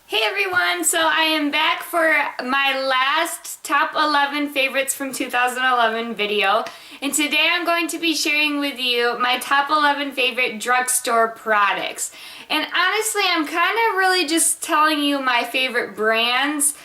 Hey everyone, so I am back for my last top 11 favorites from 2011 video, and today I'm going to be sharing with you my top 11 favorite drugstore products. And honestly, I'm kind of really just telling you my favorite brands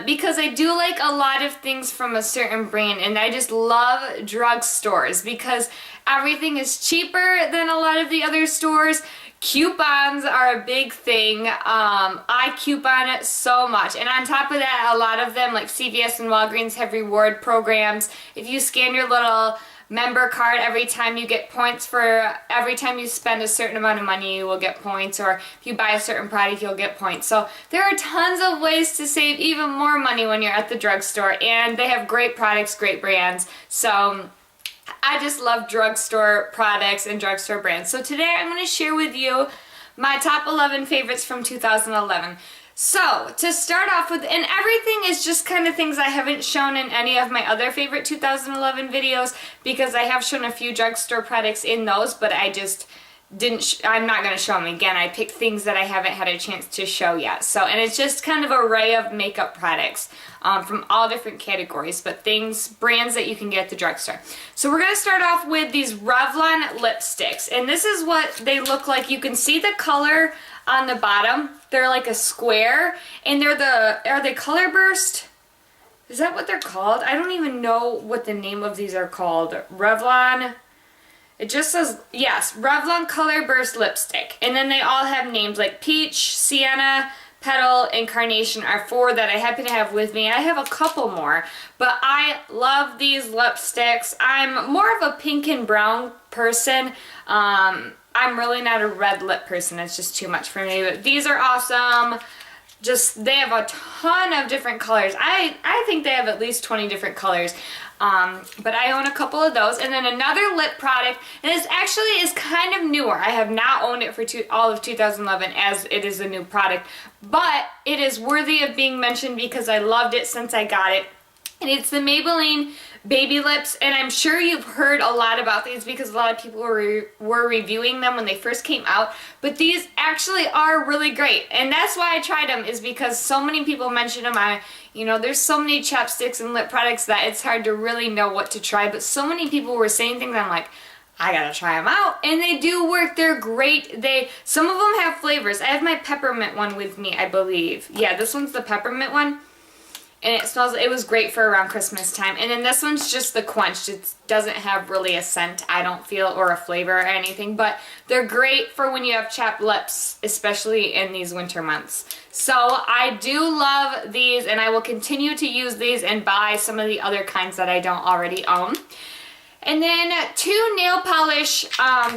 because I do like a lot of things from a certain brand, and I just love drugstores because everything is cheaper than a lot of the other stores. Coupons are a big thing. I coupon it so much, and on top of that, a lot of them like CVS and Walgreens have reward programs. If you scan your little member card every time you get points, for every time you spend a certain amount of money you will get points, or if you buy a certain product you'll get points. So there are tons of ways to save even more money when you're at the drugstore, and they have great products, great brands. So I just love drugstore products and drugstore brands. So today I'm going to share with you my top 11 favorites from 2011. So to start off with, and everything is just kind of things I haven't shown in any of my other favorite 2011 videos, because I have shown a few drugstore products in those, but I just didn't, I'm not going to show them again. I picked things that I haven't had a chance to show yet. So, and it's just kind of an array of makeup products from all different categories, but things, brands that you can get at the drugstore. So we're going to start off with these Revlon lipsticks, and this is what they look like. You can see the color on the bottom. They're like a square, and they're are they Colorburst? Is that what they're called? I don't even know what the name of these are called. Revlon. It just says, yes, Revlon Colorburst lipstick. And then they all have names like Peach, Sienna, Petal, and Carnation are four that I happen to have with me. I have a couple more, but I love these lipsticks. I'm more of a pink and brown person. I'm really not a red lip person. It's just too much for me, but these are awesome. Just, they have a ton of different colors. I think they have at least 20 different colors. But I own a couple of those. And then another lip product, and this actually is kind of newer. I have not owned it for all of 2011 as it is a new product, but it is worthy of being mentioned because I loved it since I got it. And it's the Maybelline Baby Lips, and I'm sure you've heard a lot about these because a lot of people were reviewing them when they first came out, but these actually are really great, and that's why I tried them, is because so many people mention them. There's so many chapsticks and lip products that it's hard to really know what to try, but so many people were saying things, I'm like, I gotta try them out, and they do work. They're great. Some of them have flavors. I have my peppermint one with me, I believe. Yeah, this one's the peppermint one. And it was great for around Christmas time. And then this one's just the quenched. It doesn't have really a scent, I don't feel, or a flavor or anything. But they're great for when you have chapped lips, especially in these winter months. So I do love these, and I will continue to use these and buy some of the other kinds that I don't already own. And then two nail polish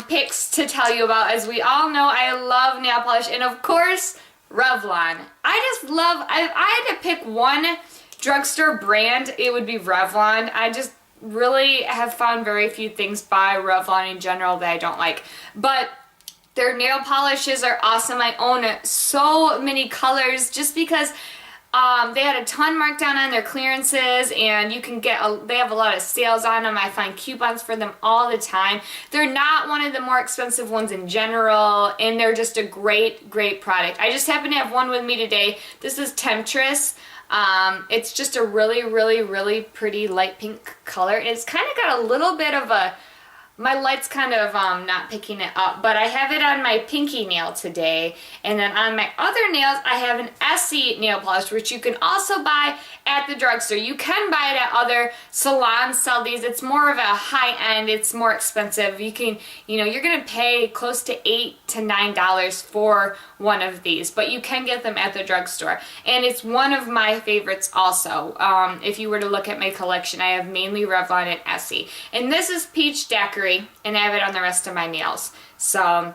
picks to tell you about. As we all know, I love nail polish. And of course, Revlon. If I had to pick one drugstore brand, it would be Revlon. I just really have found very few things by Revlon in general that I don't like. But their nail polishes are awesome. I own so many colors just because they had a ton marked down on their clearances, and you can they have a lot of sales on them. I find coupons for them all the time. They're not one of the more expensive ones in general, and they're just a great, great product. I just happen to have one with me today. This is Temptress. It's just a really, really, really pretty light pink color. It's kind of got a little bit of my light's kind of not picking it up, but I have it on my pinky nail today, and then on my other nails I have an Essie nail polish, which you can also buy at the drugstore. You can buy it at other salons, sell these. It's more of a high end, it's more expensive. You're gonna pay close to $8 to $9 for one of these, but you can get them at the drugstore, and it's one of my favorites also. If you were to look at my collection, I have mainly Revlon and Essie, and this is Peach Daiquiri, and I have it on the rest of my nails. So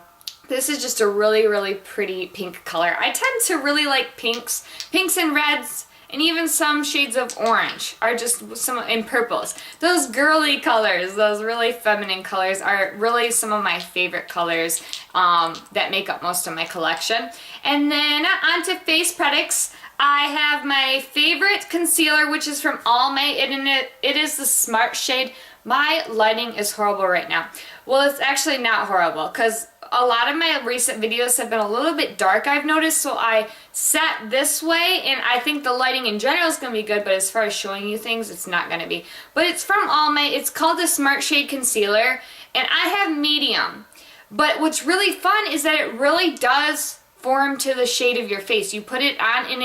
this is just a really, really pretty pink color. I tend to really like pinks and reds, and even some shades of orange are just some, and purples. Those girly colors, those really feminine colors are really some of my favorite colors that make up most of my collection. And then onto face products. I have my favorite concealer, which is from Almay, and it is the Smart shade. My lighting is horrible right now. Well, it's actually not horrible, because a lot of my recent videos have been a little bit dark, I've noticed, so I set this way, and I think the lighting in general is going to be good, but as far as showing you things, it's not going to be. But it's from Almay. It's called the Smart Shade Concealer, and I have medium. But what's really fun is that it really does form to the shade of your face. You put it on and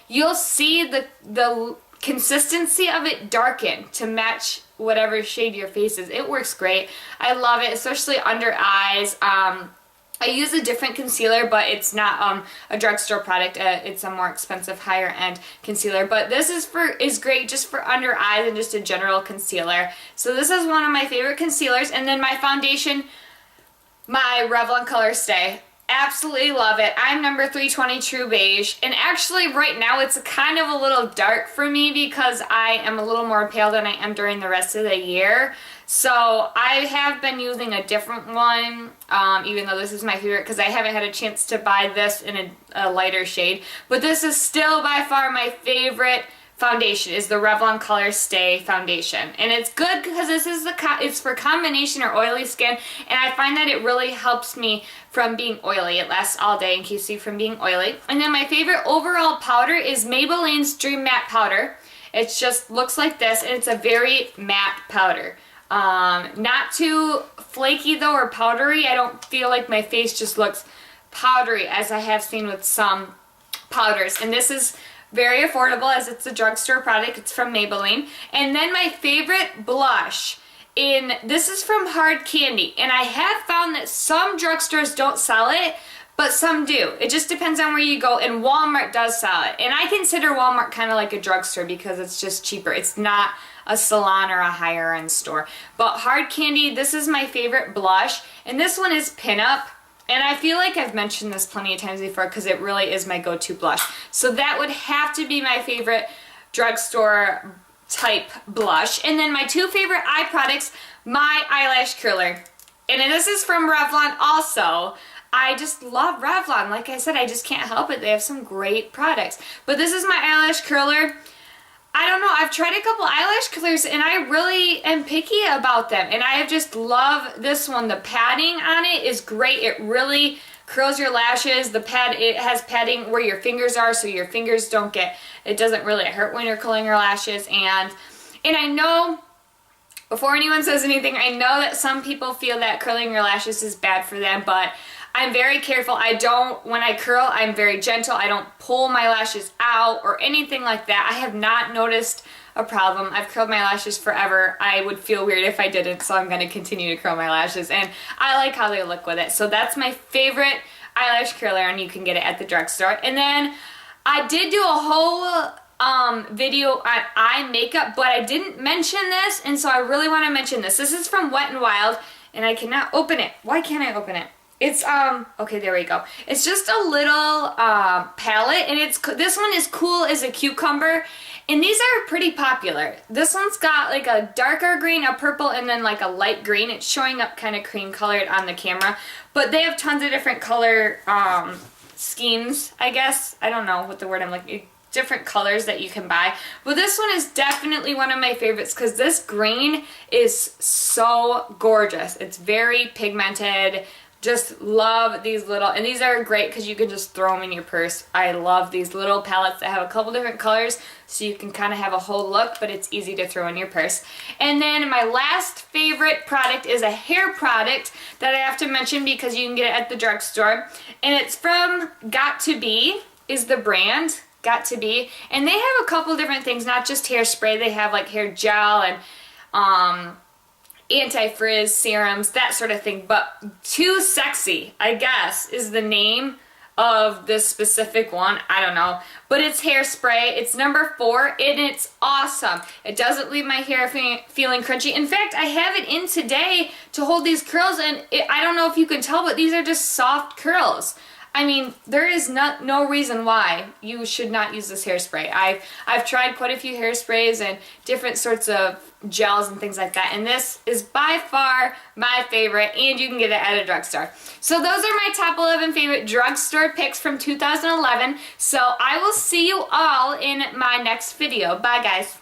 you'll see the consistency of it darken to match whatever shade your face is. It works great. I love it, especially under eyes. I use a different concealer, but it's not a drugstore product. It's a more expensive, higher end concealer. But this is great just for under eyes and just a general concealer. So this is one of my favorite concealers. And then my foundation, my Revlon Colorstay. Absolutely love it. I'm number 320 True Beige, and actually right now it's kind of a little dark for me because I am a little more pale than I am during the rest of the year. So I have been using a different one, even though this is my favorite, because I haven't had a chance to buy this in a lighter shade. But this is still by far my favorite foundation, is the Revlon Colorstay foundation. And it's good because this is it's for combination or oily skin, and I find that it really helps me from being oily. It lasts all day and keeps you from being oily. And then my favorite overall powder is Maybelline's Dream Matte powder. It just looks like this, and it's a very matte powder. Not too flaky though or powdery. I don't feel like my face just looks powdery as I have seen with some powders. And this is very affordable as it's a drugstore product. It's from Maybelline. And then my favorite blush, this is from Hard Candy. And I have found that some drugstores don't sell it, but some do. It just depends on where you go, and Walmart does sell it. And I consider Walmart kind of like a drugstore because it's just cheaper. It's not a salon or a higher end store. But Hard Candy, this is my favorite blush. And this one is Pinup. And I feel like I've mentioned this plenty of times before because it really is my go-to blush. So that would have to be my favorite drugstore type blush. And then my two favorite eye products, my eyelash curler. And this is from Revlon also. I just love Revlon. Like I said, I just can't help it. They have some great products. But this is my eyelash curler. I don't know, I've tried a couple eyelash curlers and I really am picky about them, and I just love this one. The padding on it is great. It really curls your lashes. It has padding where your fingers are, so your fingers it doesn't really hurt when you're curling your lashes. And I know, before anyone says anything, I know that some people feel that curling your lashes is bad for them, but I'm very careful. When I curl, I'm very gentle. I don't pull my lashes out or anything like that. I have not noticed a problem. I've curled my lashes forever. I would feel weird if I didn't, so I'm going to continue to curl my lashes, and I like how they look with it. So that's my favorite eyelash curler, and you can get it at the drugstore. And then I did do a whole video on eye makeup, but I didn't mention this, and so I really want to mention this. This is from Wet n Wild, and I cannot open it. Why can't I open it? It's, okay, there we go. It's just a little, palette, and this one is Cool as a Cucumber, and these are pretty popular. This one's got like a darker green, a purple, and then like a light green. It's showing up kind of cream colored on the camera, but they have tons of different color, schemes, I guess. I don't know what the word I'm looking, different colors that you can buy. But this one is definitely one of my favorites because this green is so gorgeous. It's very pigmented. Just love these little, and these are great because you can just throw them in your purse. I love these little palettes that have a couple different colors so you can kind of have a whole look, but it's easy to throw in your purse. And then my last favorite product is a hair product that I have to mention because you can get it at the drugstore. And it's from Got To Be is the brand, Got To Be. And they have a couple different things, not just hairspray. They have like hair gel and anti-frizz serums, that sort of thing. But Too Sexy, I guess, is the name of this specific one. I don't know, but it's hairspray. It's number 4, and it's awesome. It doesn't leave my hair feeling crunchy. In fact, I have it in today to hold these curls, and I don't know if you can tell, but these are just soft curls. I mean, there is no reason why you should not use this hairspray. I've tried quite a few hairsprays and different sorts of gels and things like that, and this is by far my favorite, and you can get it at a drugstore. So those are my top 11 favorite drugstore picks from 2011. So I will see you all in my next video. Bye, guys.